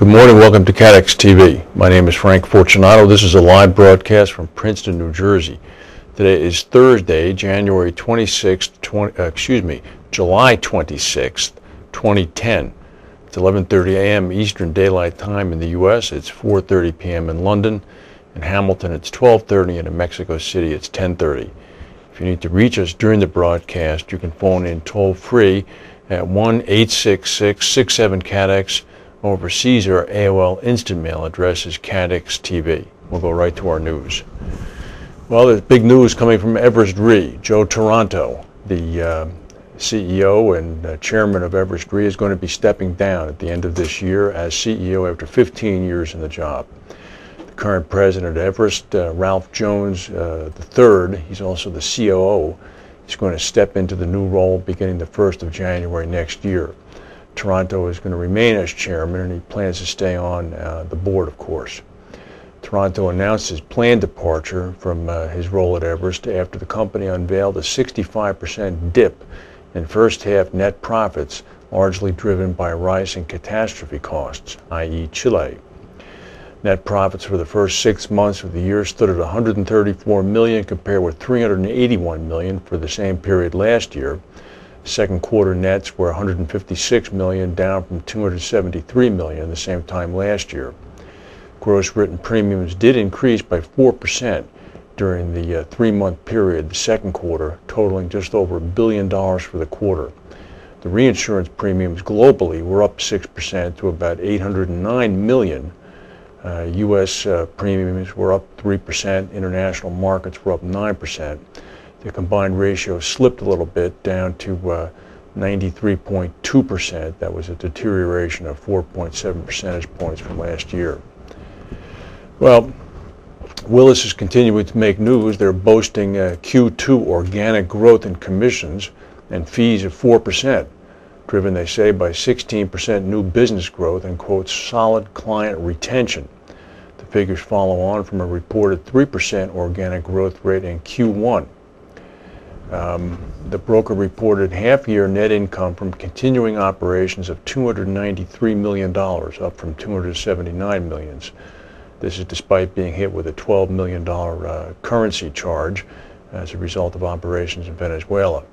Good morning, welcome to CATEX-TV. My name is Frank Fortunato. This is a live broadcast from Princeton, New Jersey. Today is Thursday, July 26th, 2010. It's 11:30 a.m. Eastern Daylight Time in the U.S. It's 4:30 p.m. in London. In Hamilton, it's 12:30, and in Mexico City, it's 10:30. If you need to reach us during the broadcast, you can phone in toll-free at 1-866-67-CATEX. Overseas, our AOL instant mail address is CATEX-TV. We'll go right to our news. Well, there's big news coming from Everest Re. Joe Taranto, the CEO and chairman of Everest Re, is going to be stepping down at the end of this year as CEO after 15 years in the job. The current president of Everest, Ralph Jones III, he's also the COO. He's going to step into the new role beginning the 1st of January next year. Taranto is going to remain as chairman, and he plans to stay on the board, of course. Taranto announced his planned departure from his role at Everest after the company unveiled a 65% dip in first-half net profits, largely driven by rising catastrophe costs, i.e. Chile. Net profits for the first 6 months of the year stood at $134 million, compared with $381 million for the same period last year. Second quarter nets were $156 million, down from $273 million the same time last year. Gross written premiums did increase by 4% during the 3-month period, the second quarter, totaling just over $1 billion for the quarter. The reinsurance premiums globally were up 6% to about $809 million. U.S. premiums were up 3%, international markets were up 9%. The combined ratio slipped a little bit down to 93.2%. That was a deterioration of 4.7 percentage points from last year. Well, Willis is continuing to make news. They're boasting Q2 organic growth in commissions and fees of 4%, driven, they say, by 16% new business growth and, quote, solid client retention. The figures follow on from a reported 3% organic growth rate in Q1. The broker reported half-year net income from continuing operations of $293 million, up from $279 million. This is despite being hit with a $12 million currency charge as a result of operations in Venezuela.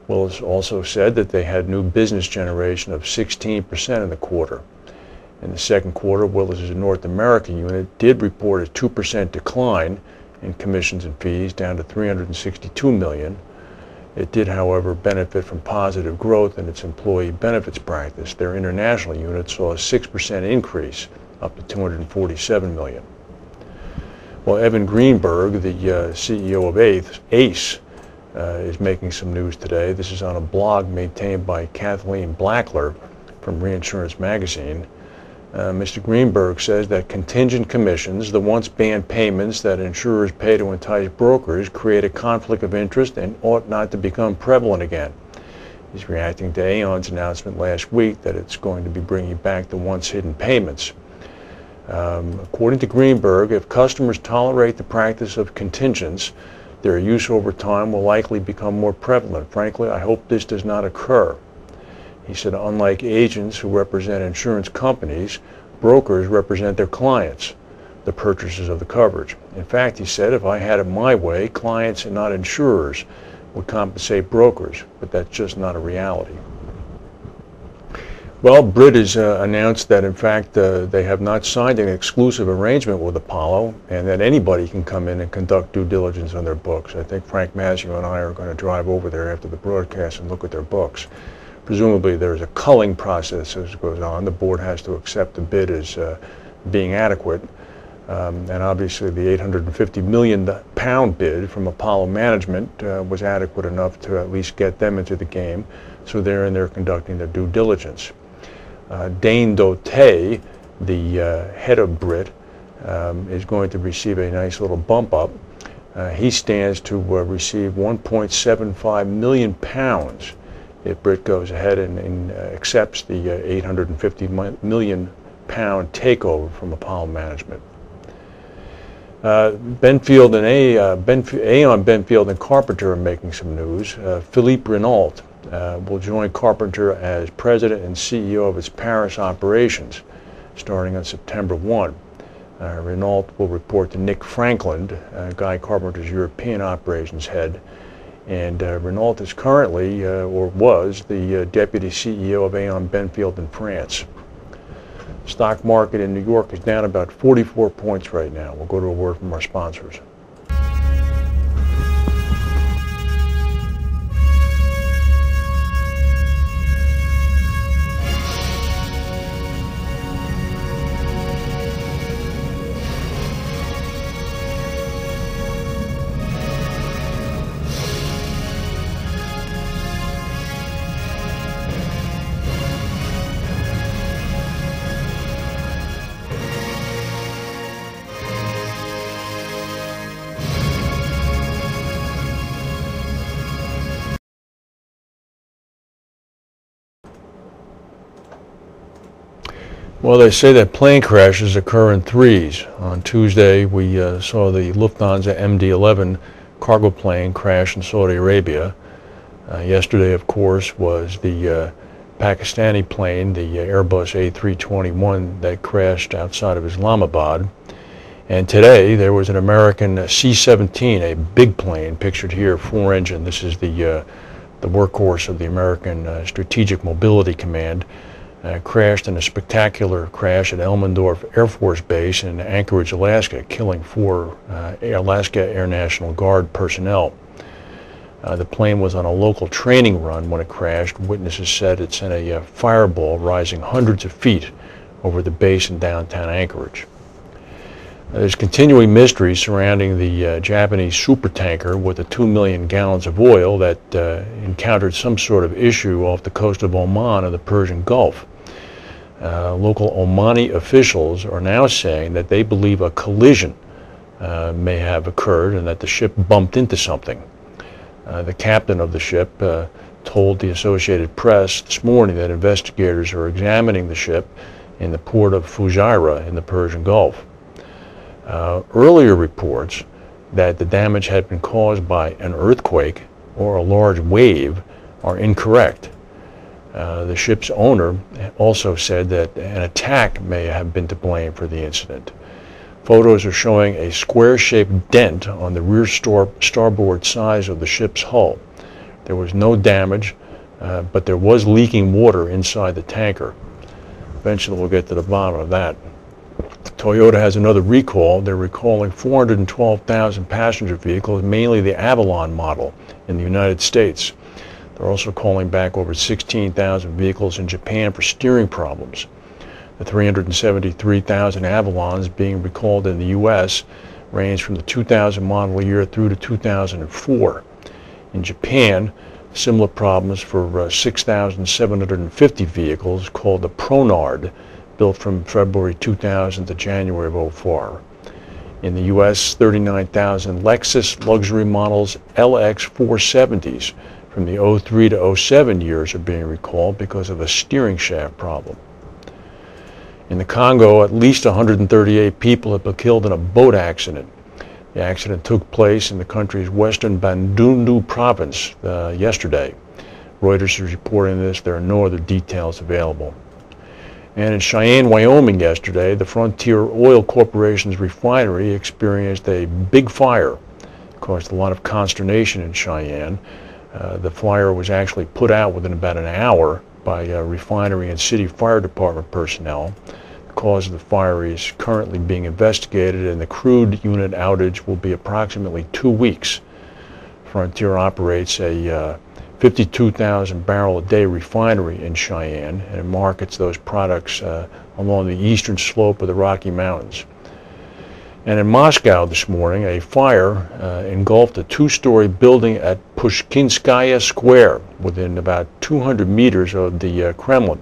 Willis also said that they had new business generation of 16% in the quarter. In the second quarter, Willis's North American unit did report a 2% decline in commissions and fees, down to $362 million. It did, however, benefit from positive growth in its employee benefits practice. Their international unit saw a 6% increase, up to $247 million. Well, Evan Greenberg, the CEO of ACE, is making some news today. This is on a blog maintained by Kathleen Blackler from Reinsurance Magazine. Mr. Greenberg says that contingent commissions, the once banned payments that insurers pay to entice brokers, create a conflict of interest and ought not to become prevalent again. He's reacting to Aon's announcement last week that it's going to be bringing back the once hidden payments. According to Greenberg, if customers tolerate the practice of contingents, their use over time will likely become more prevalent. Frankly, I hope this does not occur. He said, unlike agents who represent insurance companies, brokers represent their clients, the purchasers of the coverage. In fact, he said, if I had it my way, clients and not insurers would compensate brokers, but that's just not a reality. Well, Brit has announced that, in fact, they have not signed an exclusive arrangement with Apollo, and that anybody can come in and conduct due diligence on their books. I think Frank Mazzio and I are going to drive over there after the broadcast and look at their books. Presumably there's a culling process as it goes on. The board has to accept the bid as being adequate. And obviously the £850 million bid from Apollo Management was adequate enough to at least get them into the game. So they're in there conducting their due diligence. Dane Doté, the head of Brit, is going to receive a nice little bump up. He stands to receive £1.75 million if Brit goes ahead and accepts the £850 million takeover from Apollo Management. Aon Benfield and Carpenter are making some news. Philippe Renault will join Carpenter as president and CEO of its Paris operations. starting on September 1. Renault will report to Nick Franklin, Guy Carpenter's European operations head, and Renault is currently, or was, the deputy CEO of Aon Benfield in France. Stock market in New York is down about 44 points right now. We'll go to a word from our sponsors. Well, they say that plane crashes occur in threes. On Tuesday, we saw the Lufthansa MD-11 cargo plane crash in Saudi Arabia. Yesterday, of course, was the Pakistani plane, the Airbus A321, that crashed outside of Islamabad. And today, there was an American C-17, a big plane, pictured here, four-engine. This is the workhorse of the American Strategic Mobility Command. Crashed in a spectacular crash at Elmendorf Air Force Base in Anchorage, Alaska, killing 4 Alaska Air National Guard personnel. The plane was on a local training run when it crashed. Witnesses said it sent a fireball rising hundreds of feet over the base in downtown Anchorage. There's continuing mystery surrounding the Japanese supertanker with the 2 million gallons of oil that encountered some sort of issue off the coast of Oman in the Persian Gulf. Local Omani officials are now saying that they believe a collision may have occurred and that the ship bumped into something. The captain of the ship told the Associated Press this morning that investigators are examining the ship in the port of Fujairah in the Persian Gulf. Earlier reports that the damage had been caused by an earthquake or a large wave are incorrect. The ship's owner also said that an attack may have been to blame for the incident. Photos are showing a square-shaped dent on the rear starboard sides of the ship's hull. There was no damage, but there was leaking water inside the tanker. Eventually we'll get to the bottom of that. Toyota has another recall. They're recalling 412,000 passenger vehicles, mainly the Avalon model in the United States. They're also calling back over 16,000 vehicles in Japan for steering problems. The 373,000 Avalons being recalled in the U.S. range from the 2000 model year through to 2004. In Japan, similar problems for 6,750 vehicles called the Pronard, built from February 2000 to January of 2004. In the U.S., 39,000 Lexus luxury models LX 470s from the 03 to 07 years are being recalled because of a steering shaft problem. In the Congo, at least 138 people have been killed in a boat accident. The accident took place in the country's western Bandundu province yesterday. Reuters is reporting this. There are no other details available. And in Cheyenne, Wyoming yesterday, the Frontier Oil Corporation's refinery experienced a big fire. It caused a lot of consternation in Cheyenne. The fire was actually put out within about an hour by refinery and city fire department personnel. The cause of the fire is currently being investigated, and the crude unit outage will be approximately 2 weeks. Frontier operates a 52,000 barrel a day refinery in Cheyenne, and it markets those products along the eastern slope of the Rocky Mountains. And in Moscow this morning, a fire engulfed a 2-story building at Pushkinskaya Square within about 200 meters of the Kremlin.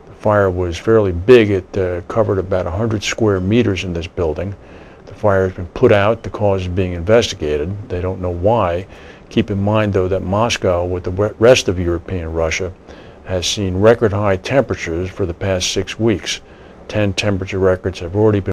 The fire was fairly big. It covered about 100 square meters in this building. The fire has been put out. The cause is being investigated. They don't know why. Keep in mind, though, that Moscow, with the rest of European Russia, has seen record high temperatures for the past 6 weeks. 10 temperature records have already been